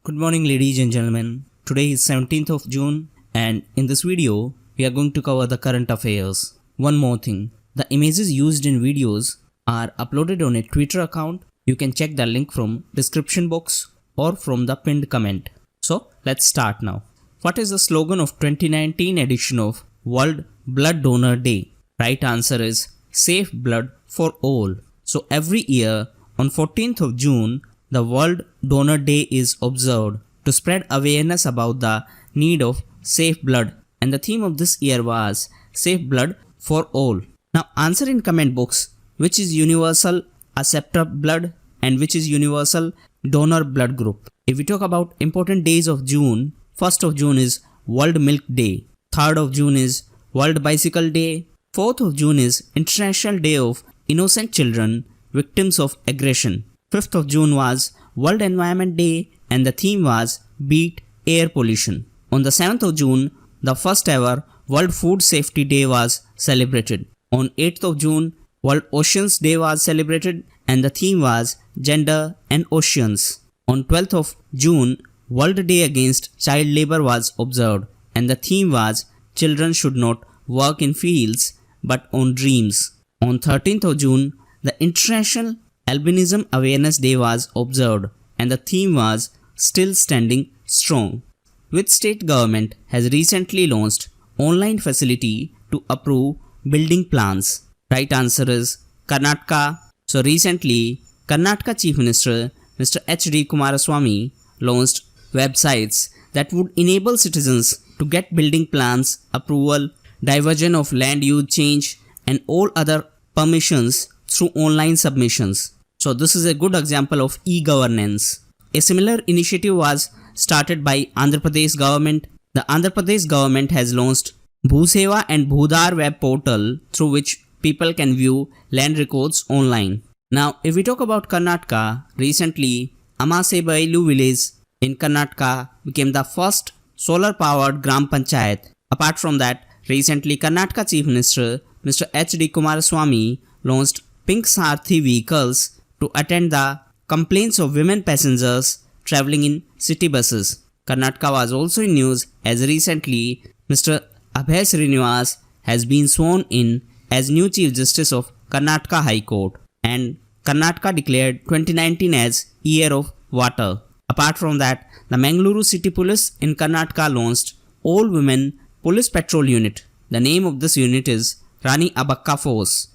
Good morning ladies and gentlemen. Today is 17th of June and in this video we are going to cover the current affairs. One more thing, the images used in videos are uploaded on a Twitter account. You can check the link from description box or from the pinned comment. So let's start now. What is the slogan of 2019 edition of World Blood Donor Day? Right answer is Safe Blood for All. So every year on 14th of June the World Donor Day is observed to spread awareness about the need of safe blood, and the theme of this year was Safe Blood for All. Now answer in comment box which is universal acceptor blood and which is universal donor blood group. If we talk about important days of June, 1st of June is World Milk Day, 3rd of June is World Bicycle Day, 4th of June is International Day of Innocent Children Victims of Aggression. 5th of June was World Environment Day and the theme was Beat Air Pollution. On the 7th of June, the first ever World Food Safety Day was celebrated. On 8th of June, World Oceans Day was celebrated and the theme was Gender and Oceans. On 12th of June, World Day Against Child Labor was observed and the theme was Children should not work in fields but on dreams. On 13th of June, the International Albinism Awareness Day was observed and the theme was Still Standing Strong. Which state government has recently launched online facility to approve building plans? Right answer is Karnataka. So recently, Karnataka Chief Minister Mr. H.D. Kumaraswamy launched websites that would enable citizens to get building plans approval, diversion of land use change and all other permissions through online submissions. So this is a good example of e-governance. A similar initiative was started by Andhra Pradesh government. The Andhra Pradesh government has launched Bhuseva and Bhudar web portal through which people can view land records online. Now if we talk about Karnataka, recently Amasebailu village in Karnataka became the first solar powered Gram Panchayat. Apart from that, recently Karnataka Chief Minister Mr. H.D. Kumaraswamy launched Pink Sarthi vehicles to attend the complaints of women passengers travelling in city buses. Karnataka was also in news as recently Mr. Abhay Srinivas has been sworn in as new Chief Justice of Karnataka High Court, and Karnataka declared 2019 as Year of Water. Apart from that, the Mangaluru City Police in Karnataka launched All Women Police Patrol Unit. The name of this unit is Rani Abakka Force.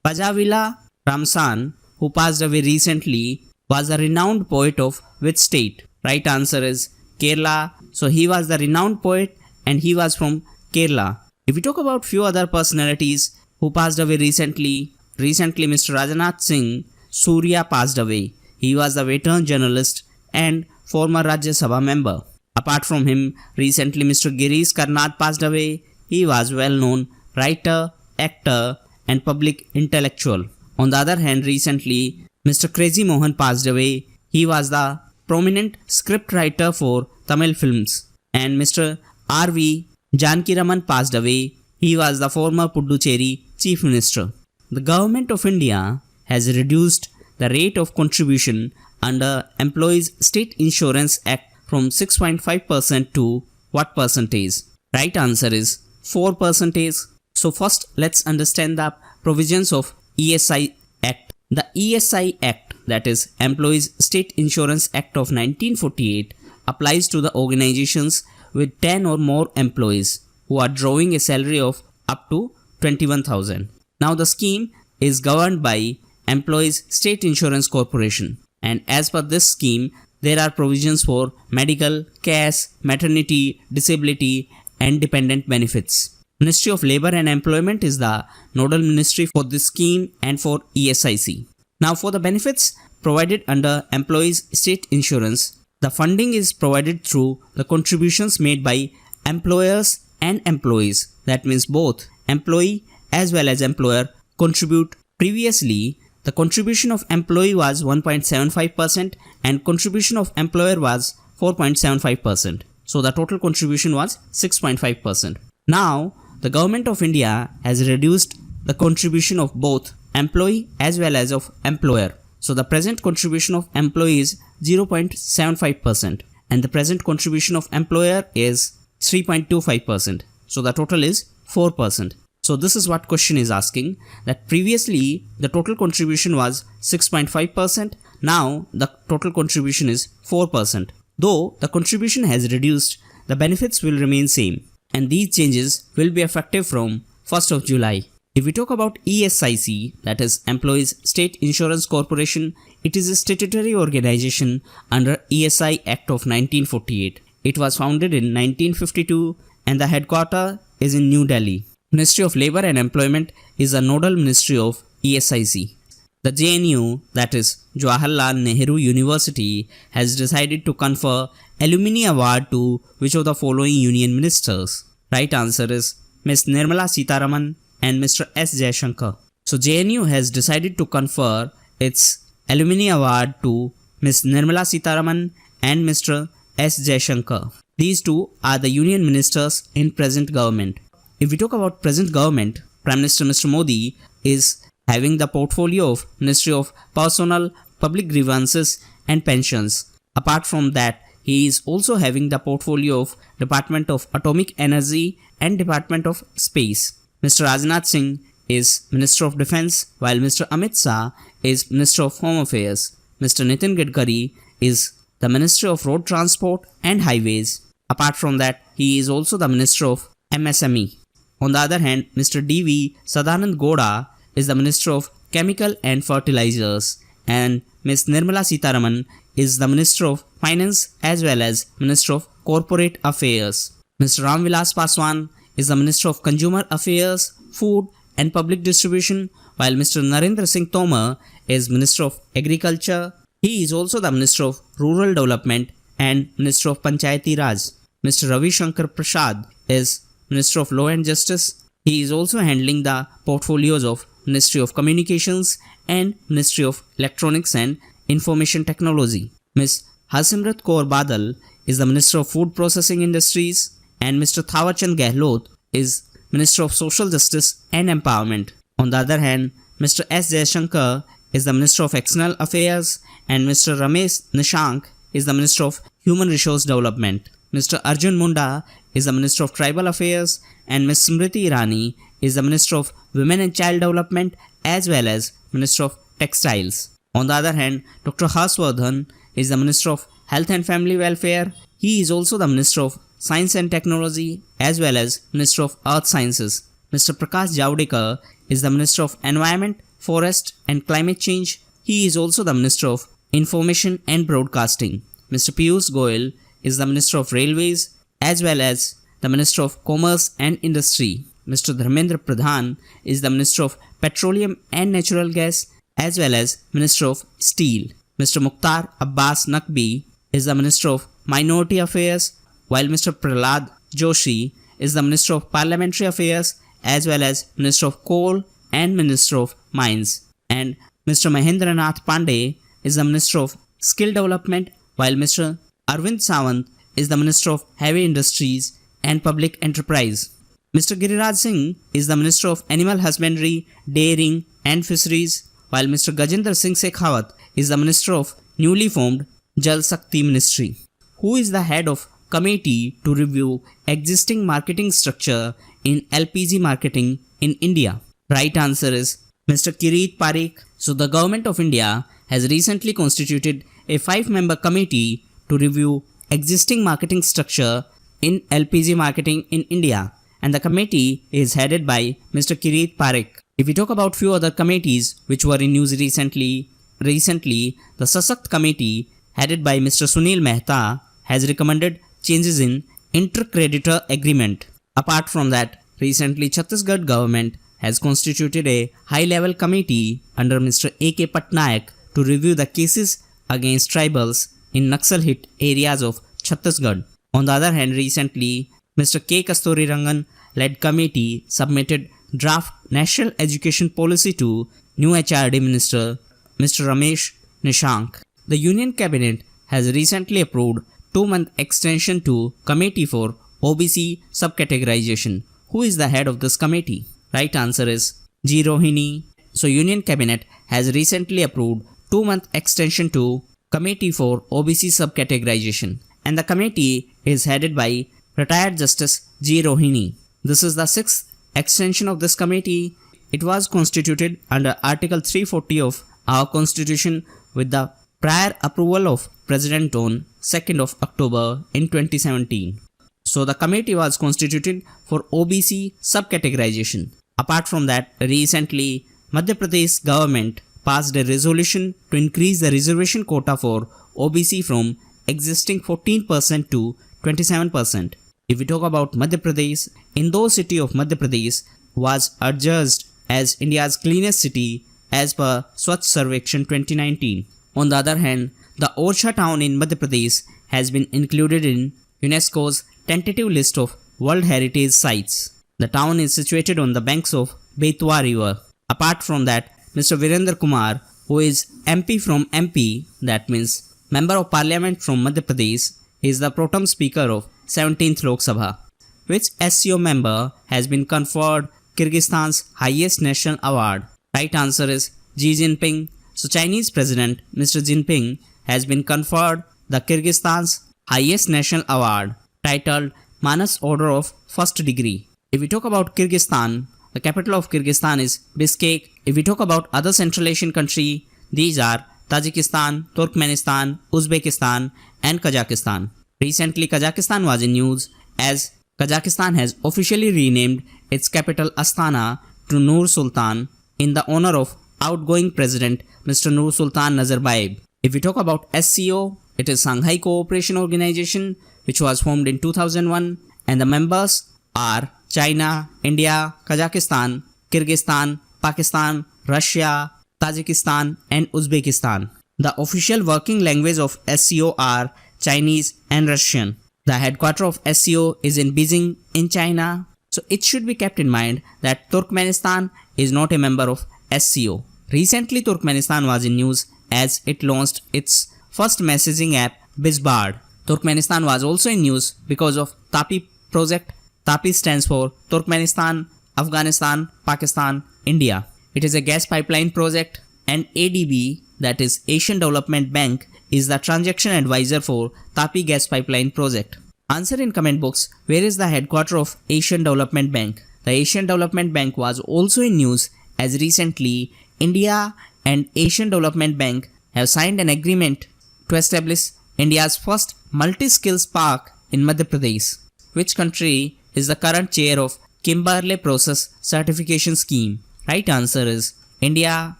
Pazhavila Ramesan, who passed away recently, was a renowned poet of which state? Right answer is Kerala. So he was the renowned poet and he was from Kerala. If we talk about few other personalities who passed away recently Mr. Rajnath Singh Surya passed away. He was a veteran journalist and former Rajya Sabha member. Apart from him, recently Mr. Girish Karnad passed away. He was well-known writer, actor and public intellectual. On the other hand, recently, Mr. Crazy Mohan passed away. He was the prominent script writer for Tamil films. And Mr. R.V. Janakiraman passed away. He was the former Puducherry Chief Minister. The Government of India has reduced the rate of contribution under Employees State Insurance Act from 6.5% to what percentage? Right answer is 4%. So first, let's understand the provisions of ESI Act. The ESI Act, that is Employees State Insurance Act of 1948, applies to the organizations with 10 or more employees who are drawing a salary of up to 21,000. Now the scheme is governed by Employees State Insurance Corporation, and as per this scheme, there are provisions for medical, cash, maternity, disability and dependent benefits. Ministry of Labour and Employment is the nodal ministry for this scheme and for ESIC. Now for the benefits provided under Employees State Insurance, the funding is provided through the contributions made by employers and employees. That means both employee as well as employer contribute. Previously, the contribution of employee was 1.75% and contribution of employer was 4.75%. So the total contribution was 6.5%. Now, the Government of India has reduced the contribution of both employee as well as of employer. So the present contribution of employee is 0.75% and the present contribution of employer is 3.25%. So the total is 4%. So this is what question is asking, that previously the total contribution was 6.5%. Now the total contribution is 4%. Though the contribution has reduced, the benefits will remain same, and these changes will be effective from 1st of July. If we talk about ESIC, that is Employees State Insurance Corporation, it is a statutory organization under ESI Act of 1948. It was founded in 1952 and the headquarters is in New Delhi. Ministry of Labour and Employment is a nodal ministry of ESIC. The JNU, that is Jawaharlal Nehru University, has decided to confer alumni award to which of the following union ministers? Right answer is Ms. Nirmala Sitharaman and Mr. S. Jaishankar. So JNU has decided to confer its alumni award to Ms. Nirmala Sitharaman and Mr. S. Jaishankar. These two are the union ministers in present government. If we talk about present government, Prime Minister Mr. Modi is having the portfolio of Ministry of Personnel, Public Grievances and Pensions. Apart from that, he is also having the portfolio of Department of Atomic Energy and Department of Space. Mr. Rajnath Singh is Minister of Defense, while Mr. Amit Shah is Minister of Home Affairs. Mr. Nitin Gadkari is the Minister of Road Transport and Highways. Apart from that, he is also the Minister of MSME. On the other hand, Mr. D.V. Sadanand Gowda is the Minister of Chemical and Fertilizers, and Ms. Nirmala Sitharaman is the Minister of Finance as well as Minister of Corporate Affairs. Mr. Ramvilas Paswan is the Minister of Consumer Affairs, Food and Public Distribution, while Mr. Narendra Singh Tomar is Minister of Agriculture. He is also the Minister of Rural Development and Minister of Panchayati Raj. Mr. Ravi Shankar Prasad is Minister of Law and Justice. He is also handling the portfolios of Ministry of Communications and Ministry of Electronics and Information Technology. Ms. Harsimrat Kaur Badal is the Minister of Food Processing Industries, and Mr. Thawarchand Gehlot is Minister of Social Justice and Empowerment. On the other hand, Mr. S. Jaishankar is the Minister of External Affairs, and Mr. Ramesh Nishank is the Minister of Human Resource Development. Mr. Arjun Munda is the Minister of Tribal Affairs, and Ms. Smriti Irani is the Minister of Women and Child Development as well as Minister of Textiles. On the other hand, Dr. Harshvardhan is the Minister of Health and Family Welfare. He is also the Minister of Science and Technology as well as Minister of Earth Sciences. Mr. Prakash Javadekar is the Minister of Environment, Forest and Climate Change. He is also the Minister of Information and Broadcasting. Mr. Piyush Goyal is the Minister of Railways as well as the Minister of Commerce and Industry. Mr. Dharmendra Pradhan is the Minister of Petroleum and Natural Gas as well as Minister of Steel. Mr. Mukhtar Abbas Naqvi is the Minister of Minority Affairs, while Mr. Prahlad Joshi is the Minister of Parliamentary Affairs as well as Minister of Coal and Minister of Mines. And Mr. Mahendranath Pandey is the Minister of Skill Development, while Mr. Arvind Sawant is the Minister of Heavy Industries and Public Enterprise. Mr. Giriraj Singh is the Minister of Animal Husbandry, Dairying and Fisheries, while Mr. Gajendra Singh Shekhawat is the Minister of newly formed Jal Shakti Ministry. Who is the head of committee to review existing marketing structure in LPG marketing in India? Right answer is Mr. Kirit Parikh. So the Government of India has recently constituted a 5-member committee to review existing marketing structure in LPG marketing in India, and the committee is headed by Mr. Kirit Parikh. If we talk about few other committees which were in news recently, the Sashakt Committee headed by Mr. Sunil Mehta has recommended changes in inter-creditor agreement. Apart from that, recently Chhattisgarh government has constituted a high-level committee under Mr. A.K. Patnaik to review the cases against tribals in Naxal-hit areas of Chhattisgarh. On the other hand, recently, Mr. K. Kasturirangan led committee submitted draft National Education Policy to new HRD Minister Mr. Ramesh Nishank. The Union Cabinet has recently approved 2-month extension to Committee for OBC Sub-categorization. Who is the head of this committee? Right answer is G. Rohini. So Union Cabinet has recently approved 2-month extension to Committee for OBC Sub-categorization, and the committee is headed by retired Justice G. Rohini. This is the sixth extension of this committee. It was constituted under Article 340 of our Constitution with the prior approval of President on 2nd of October in 2017. So the committee was constituted for OBC Sub-categorization. Apart from that, recently Madhya Pradesh government passed a resolution to increase the reservation quota for OBC from existing 14% to 27%. If we talk about Madhya Pradesh, Indore city of Madhya Pradesh was adjudged as India's cleanest city as per Swachh Sarvekshan 2019. On the other hand, the Orchha town in Madhya Pradesh has been included in UNESCO's tentative list of World Heritage Sites. The town is situated on the banks of Betwa River. Apart from that, Mr. Virendra Kumar, who is MP from MP, that means Member of Parliament from Madhya Pradesh, is the Pro Tem Speaker of 17th Lok Sabha. Which SCO member has been conferred Kyrgyzstan's highest national award? Right answer is Xi Jinping. So Chinese President Mr. Jinping has been conferred the Kyrgyzstan's highest national award titled Manas Order of First Degree. If we talk about Kyrgyzstan, the capital of Kyrgyzstan is Bishkek. If we talk about other Central Asian countries, these are Tajikistan, Turkmenistan, Uzbekistan and Kazakhstan. Recently, Kazakhstan was in news as Kazakhstan has officially renamed its capital Astana to Nur Sultan in the honor of outgoing President Mr. Nur Sultan Nazarbayev. If we talk about SCO, it is Shanghai Cooperation Organization, which was formed in 2001, and the members are China, India, Kazakhstan, Kyrgyzstan, Pakistan, Russia, Tajikistan and Uzbekistan. The official working language of SCO are Chinese and Russian. The headquarters of SCO is in Beijing in China. So it should be kept in mind that Turkmenistan is not a member of SCO. Recently Turkmenistan was in news as it launched its first messaging app Bizbard. Turkmenistan was also in news because of TAPI project. TAPI stands for Turkmenistan, Afghanistan, Pakistan, India. It is a gas pipeline project and ADB, that is Asian Development Bank, is the transaction advisor for TAPI gas pipeline project. Answer in comment box, where is the headquarters of Asian Development Bank? The Asian Development Bank was also in news as recently India and Asian Development Bank have signed an agreement to establish India's first multi-skills park in Madhya Pradesh. Which country is the current chair of Kimberley Process Certification Scheme? Right answer is India.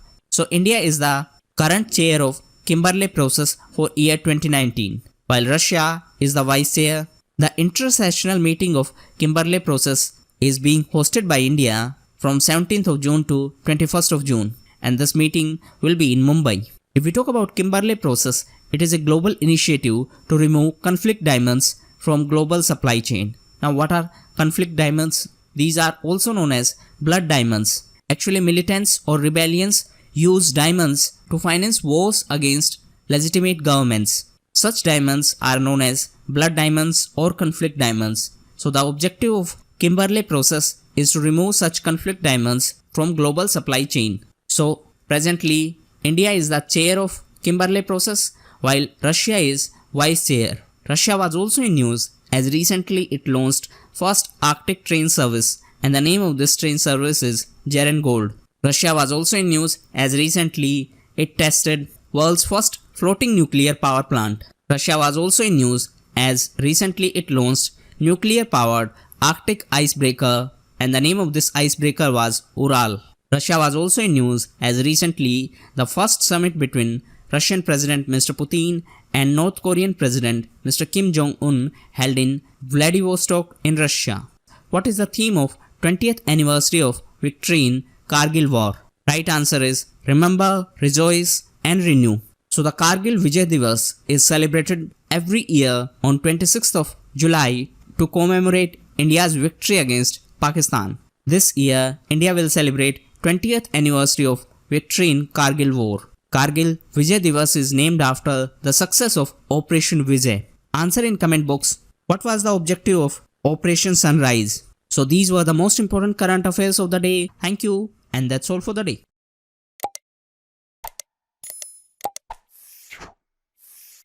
So India is the current chair of Kimberley Process for year 2019, while Russia is the vice chair. The intersessional meeting of Kimberley Process is being hosted by India from 17th of June to 21st of June, and this meeting will be in Mumbai. If we talk about Kimberley Process, it is a global initiative to remove conflict diamonds from global supply chain. Now what are conflict diamonds? These are also known as blood diamonds. Actually, militants or rebellions use diamonds to finance wars against legitimate governments. Such diamonds are known as blood diamonds or conflict diamonds. So the objective of Kimberley Process is to remove such conflict diamonds from global supply chain. So presently, India is the chair of Kimberley Process while Russia is vice chair. Russia was also in news as recently it launched first Arctic train service, and the name of this train service is Jaren Gold. Russia was also in news as recently it tested world's first floating nuclear power plant. Russia was also in news as recently it launched nuclear powered Arctic icebreaker, and the name of this icebreaker was Ural. Russia was also in news as recently the first summit between Russian President Mr. Putin and North Korean President Mr. Kim Jong-un held in Vladivostok in Russia. What is the theme of 20th anniversary of victory in Kargil War? Right answer is Remember, Rejoice and Renew. So the Kargil Vijay Divas is celebrated every year on 26th of July to commemorate India's victory against Pakistan. This year, India will celebrate 20th anniversary of victory in Kargil War. Kargil Vijay Divas is named after the success of Operation Vijay. Answer in comment box, what was the objective of Operation Sunrise? So these were the most important current affairs of the day. Thank you, and that's all for the day.